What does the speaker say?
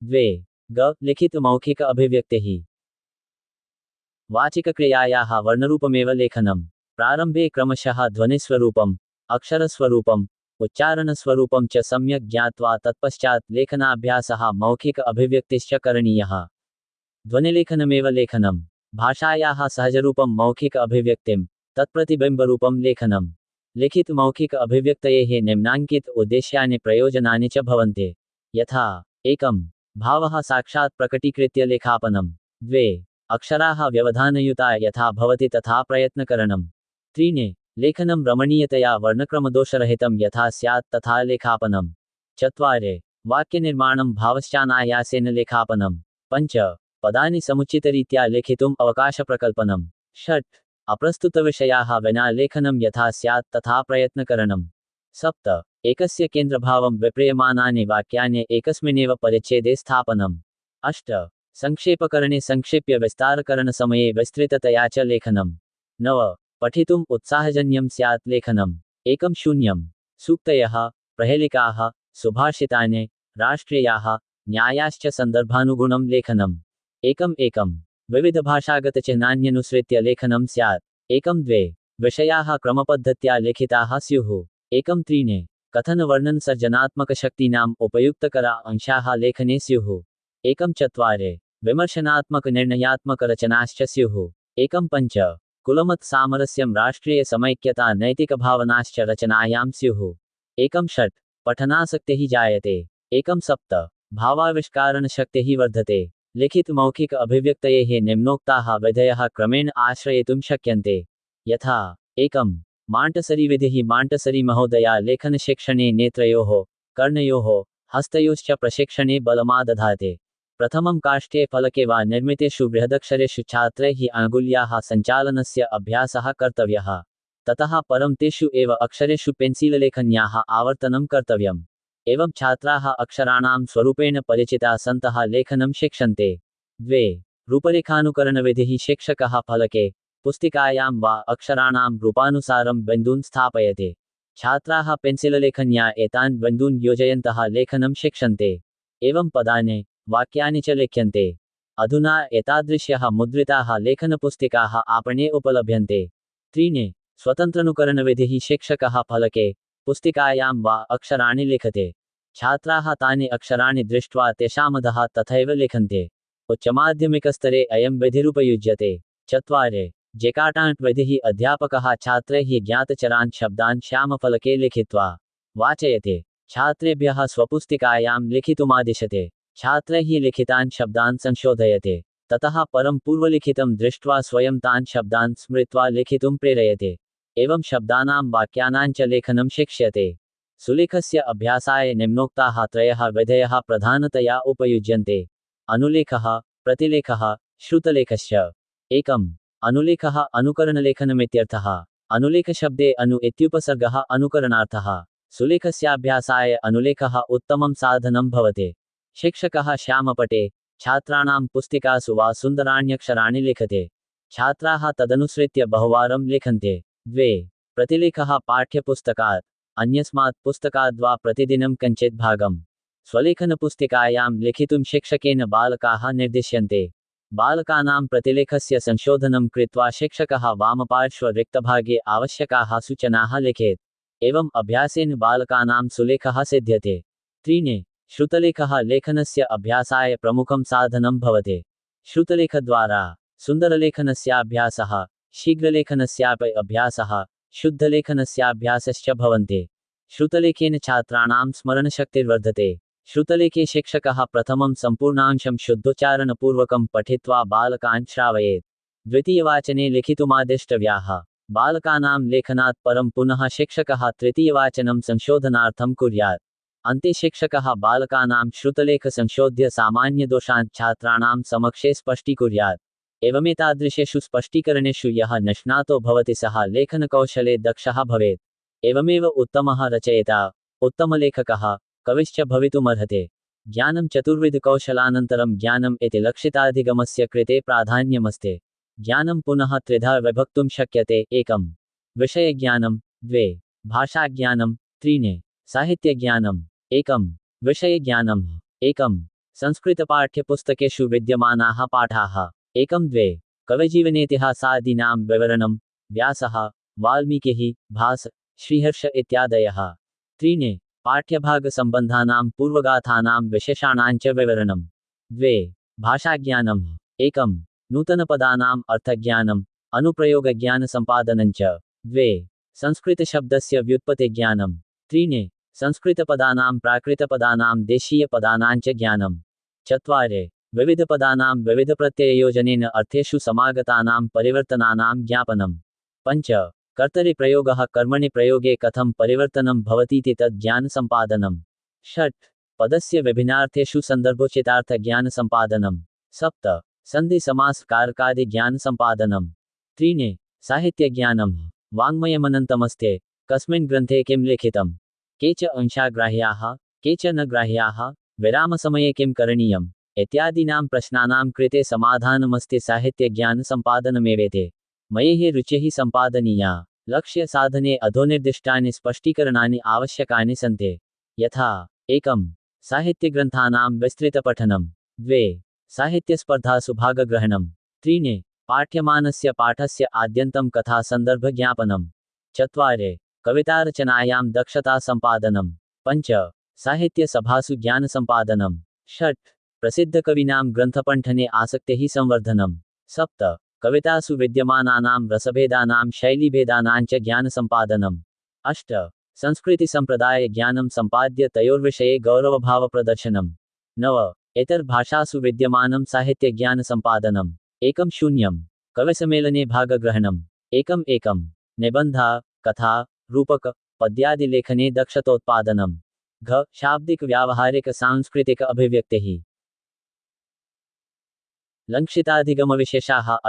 द्वे ग लिखित मौखिक अभिव्यक्तिः वाचिकक्रियायाः वर्णरूपमेव लेखनम् प्रारम्भे क्रमशः ध्वनिस्वरूपम् अक्षरस्वरूपम् उच्चारणस्वरूपं च सम्यक् ज्ञात्वा तत्पश्चात् लेखनाभ्यासः मौखिक अभिव्यक्तिश्च करणीयः ध्वनिलेखनमेव लेखनम् भाषायाः सहजरूपं मौखिक अभिव्यक्तिं तत्प्रतिबिम्बरूपं लेखनम् लिखित मौखिक अभिव्यक्तयेः निम्नाङ्कित उद्देश्यानि प्रयोजनानि च भवन्ति यथा 1 भावः साक्षात् प्रकटीकृत्य लेखापनम् 2 अक्षराः व्यवधानयुता यथा भवति तथा प्रयत्नकरणम् 3 लेखनं रमणीयतया वर्णक्रमदोषरहितं यथा स्यात् तथा लेखापनम् 4 वाक्यनिर्माणं भावश्चानायासेन लेखापनम् 5 पदानि समुचितरीत्या लेखितुम् अवकाशप्रकल्पनम् 6 अप्रस्तुतविषयाः विना लेखनं यथा स्यात् तथा प्रयत्नकरणम् 7 एकस्य केन्द्रभावं विप्रियमानानि वाक्यानि एकस्मिन्नेव परिच्छेदे स्थापनम् 8 संक्षेपकरणे संक्षेप्य विस्तारकरणसमये विस्तृततया च लेखनम् 9 पठितुम् उत्साहजन्यं स्यात् लेखनम् 10 सूक्तयः प्रहेलिकाः सुभाषितानि राष्ट्रीयाः न्यायाश्च सन्दर्भानुगुणं लेखनम् 1 विविधभाषागतचिह्नान्यनुसृत्य लेखनं स्यात् 2 विषयाः क्रमपद्धत्या लिखिताः स्युः 3 कथनवर्णनसर्जनात्मकशक्तीनाम् उपयुक्तकरा अंशाः लेखने स्युः 4 विमर्शनात्मकनिर्णयात्मकरचनाश्च स्युः 5 कुलमत सामरस्यं राष्ट्रीयसमैक्यता नैतिकभावनाश्च रचनायां स्युः 6 पठनासक्तिः जायते 7 भावाविष्कारणशक्तिः वर्धते लिखित मौखिक अभिव्यक्तयेः निम्नोक्ताः विधयः क्रमेण आश्रयितुं शक्यन्ते यथा 1 माण्टसरीविधिः माण्टसरी महोदया लेखनशिक्षणे नेत्रयोः कर्णयोः हस्तयोश्च प्रशिक्षणे बलमादधाते प्रथमं काष्ठे फलके वा निर्मितेषु बृहदक्षरेषु छात्रैः अङ्गुल्याः सञ्चालनस्य अभ्यासः कर्तव्यः ततः परं तेषु एव अक्षरेषु पेन्सिललेखन्याः आवर्तनं कर्तव्यम् एवं छात्राः अक्षराणां स्वरूपेण परिचिताः सन्तः लेखनं शिक्षन्ते 2 रूपरेखानुकरणविधिः शिक्षकः फलके पुस्तिकायां वा अक्षराणां रूपानुसारं बिन्दून् स्थापयति छात्राः पेन्सिललेखन्या एतान् बिन्दून् योजयन्तः लेखनं शिक्षन्ते एवं पदानि वाक्यानि च लिख्यन्ते अधुना एतादृश्यः मुद्रिताः लेखनपुस्तिकाः आपणे उपलभ्यन्ते 3 स्वतन्त्रानुकरणविधिः शिक्षकः फलके पुस्तिकायां वा अक्षराणि लिखते छात्राः तानि अक्षराणि दृष्ट्वा तेषामधः तथैव लिखन्ते उच्चमाध्यमिकस्तरे अयं विधिरुपयुज्यते 4 जेकाटाण्ट् विधिः अध्यापकः छात्रैः ज्ञातचरान् शब्दान् श्यामफलके लिखित्वा वाचयते छात्रेभ्यः स्वपुस्तिकायां लिखितुमादिशते छात्रैः लिखितान् शब्दान् संशोधयते ततः परं पूर्वलिखितं दृष्ट्वा स्वयं तान् शब्दान् स्मृत्वा लिखितुं प्रेरयते एवं शब्दानां वाक्यानां च लेखनं शिक्ष्यते सुलेखस्य अभ्यासाय निम्नोक्ताः त्रयः विधयः प्रधानतया उपयुज्यन्ते अनुलेखः प्रतिलेखः श्रुतलेखश्च 1 अनुलेखः अनुकरणलेखनमित्यर्थः अनुलेखशब्दे अनु इत्युपसर्गः अनुकरणार्थः सुलेखस्याभ्यासाय अनुलेखः उत्तमं साधनं भवति शिक्षकः श्यामपटे छात्राणां पुस्तिकासु वा सुन्दराण्यक्षराणि लिखते छात्राः तदनुसृत्य बहुवारं लिखन्ते 2 प्रतिलेखः पाठ्यपुस्तकात् अन्यस्मात् पुस्तकाद् वा प्रतिदिनं कञ्चित् भागं स्वलेखनपुस्तिकायां लिखितुं शिक्षकेन बालकाः निर्दिश्यन्ते बालकानां प्रतिलेखस्य संशोधनं कृत्वा शिक्षकः वामपार्श्वरिक्तभागे आवश्यकाः सूचनाः लिखेत् एवं अभ्यासेन बालकानां सुलेखः सिद्ध्यते 3 श्रुतलेखः लेखनस्य अभ्यासाय प्रमुखं साधनं भवति श्रुतलेखद्वारा सुन्दरलेखनस्याभ्यासः शीघ्रलेखनस्यापि अभ्यासः शुद्धलेखनस्याभ्यासश्च भवन्ति श्रुतलेखेन छात्राणां स्मरणशक्तिर्वर्धते श्रुतलेखे शिक्षकः प्रथमं सम्पूर्णांशं शुद्धोच्चारणपूर्वकं पठित्वा बालकान् श्रावयेत् द्वितीयवाचने लिखितुमादिष्टव्याः बालकानां लेखनात् परं पुनः शिक्षकः तृतीयवाचनं संशोधनार्थं कुर्यात् अन्ते शिक्षकः बालकानां श्रुतलेखसंशोध्य सामान्यदोषान् छात्राणां समक्षे स्पष्टीकुर्यात् एवमेतादृशेषु स्पष्टीकरणेषु यः निष्णातो भवति सः लेखनकौशले दक्षः भवेत् एवमेव उत्तमः रचयिता उत्तमलेखकः कविश्च भवितुमर्हति ज्ञानं चतुर्विधकौशलानन्तरं ज्ञानम् इति लक्षिताधिगमस्य कृते प्राधान्यमस्ति ज्ञानं पुनः त्रिधा विभक्तुं शक्यते 1 विषयज्ञानं 2 भाषाज्ञानं 3 साहित्यज्ञानं 1 विषयज्ञानं 1 संस्कृतपाठ्यपुस्तकेषु विद्यमानाः पाठाः। 1-2 कविजीवनेतिहासादीनां विवरणं, व्यासः, वाल्मीकिः, भास, श्रीहर्ष इत्यादयः। 3 पाठ्यभागसम्बन्धानां पूर्वगाथानां विशेषाणाञ्च विवरणं। 2 भाषाज्ञानम्। 1 नूतनपदानाम् अर्थज्ञानम्, अनुप्रयोगज्ञानसम्पादनञ्च। 2 संस्कृतशब्दस्य व्युत्पत्तिज्ञानम्। 3 संस्कृतपदानां प्राकृतपदानां देशीयपदानाञ्च ज्ञानम्। 4 विविधपदानां विविधप्रत्यययोजनेन अर्थेषु समागतानां परिवर्तनानां ज्ञापनम्। 5 कर्तरिप्रयोगः कर्मणि प्रयोगे कथं परिवर्तनं भवतीति तद् ज्ञानसम्पादनम्। 6 पदस्य विभिन्नार्थेषु सन्दर्भोचितार्थज्ञानसम्पादनम्। 7 सन्धिसमासकारकादिज्ञानसम्पादनम्। 3 साहित्यज्ञानम्। वाङ्मयमनन्तमस्ते, कस्मिन् ग्रन्थे किं लिखितं, के च अंशाग्राह्याः, के च न ग्राह्याः, विरामसमये किं करणीयम् इत्यादीनां प्रश्नानां कृते समाधानमस्ति साहित्यज्ञानसम्पादनमेवेति। मयैः रुचिः सम्पादनीया। लक्ष्यसाधने अधोनिर्दिष्टानि स्पष्टीकरणानि आवश्यकानि सन्ति। यथा 1 साहित्यग्रन्थानां विस्तृतपठनं। 2 साहित्यस्पर्धासु भागग्रहणम्। 3 पाठ्यमानस्य पाठस्य आद्यन्तं कथासन्दर्भज्ञापनम्। 4 कवितारचनायां दक्षतासम्पादनम्। 5 साहित्यसभासु ज्ञानसम्पादनम्। 6 प्रसिद्धकवीनां ग्रन्थपठने आसक्तेः संवर्धनम्। 7 कवितासु विद्यमानानां रसभेदानां शैलीभेदानाञ्च ज्ञानसम्पादनम्। 8 संस्कृतिसम्प्रदायज्ञानं सम्पाद्य तयोर्विषये गौरवभावप्रदर्शनम्। 9 इतरभाषासु विद्यमानं साहित्यज्ञानसम्पादनम्। 1-0 कविसम्मेलने भागग्रहणम्। 1-1 निबन्धा, कथा, रूपक, पद्यादिलेखने दक्षतोत्पादनम्। घ शाब्दिक व्यावहारिक सांस्कृतिक अभिव्यक्तिः। लङ्क्षिताधिगमविशेषाः